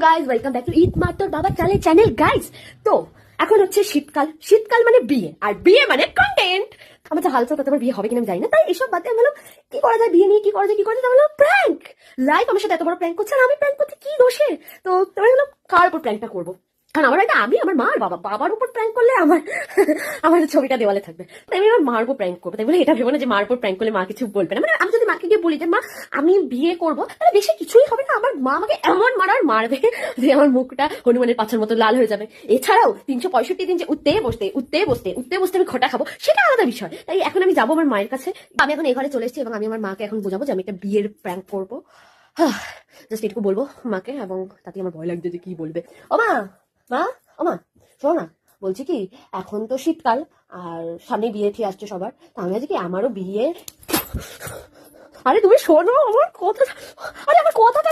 Guys welcome back to ইট মাত্র বাবা channel guys. তো এখন হচ্ছে শীতকাল, শীতকাল মানে বিয়ে, আর বিয়ে মানে কন্টেন্ট। আমার যা হালচাল করতে আমার বিয়ে হবে কিনা আমি জানি না, তাই এসব বাদে আমি বললাম কি করা যায়, বিয়ে নিয়ে কি করা যায়, আমি বললাম প্র্যাঙ্ক। লাইভ আমার সাথে এত বড় প্র্যাঙ্ক করছে আর আমি প্র্যাঙ্ক করতে কি দোষে। তো আমি বললাম কার উপর প্র্যাঙ্কটা করবো, কারণ আমার এটা আমি আমার মা আর বাবার উপর প্র্যাঙ্ক করলে আমার ছবিটা দেওয়ালে থাকবে। তাই আমি আমার মার উপর প্র্যাঙ্ক করবো। তাই বলে এটা ভেবো না যে মার উপর প্র্যাঙ্ক করলে মা কিছু বলবে না। মানে আমি যদি মাকে গিয়ে বলি যে মা আমি বিয়ে করবো, তাহলে বেশি কিছুই হবে না, আমার মা আমাকে এমন মারবে যে আমার মুখটা হনুমানের পাছার মতো লাল হয়ে যাবে। এছাড়াও 365 দিন যে উঠতে বসতে আমি খটা খাবো, সেটা আলাদা বিষয়। তাই এখন আমি যাবো আমার মায়ের কাছে। আমি এখন এই ঘরে চলে এসেছি এবং আমি আমার মাকে এখন বোঝাবো যে আমি একটা বিয়ের প্র্যাঙ্ক করবো। জাস্ট এটুকু বলবো মাকে, এবং তাতে আমার ভয় লাগছে যে কি বলবে। ও মা, ও মা, শোনো না, বলছি কি এখন তো শীতকাল আর সামনে বিয়ে ঠিক আসছে সবার, তা আমি আজকে আমারও বিয়ে। আরে তুমি শোনো আমার কথা, আরে আমার কথাটা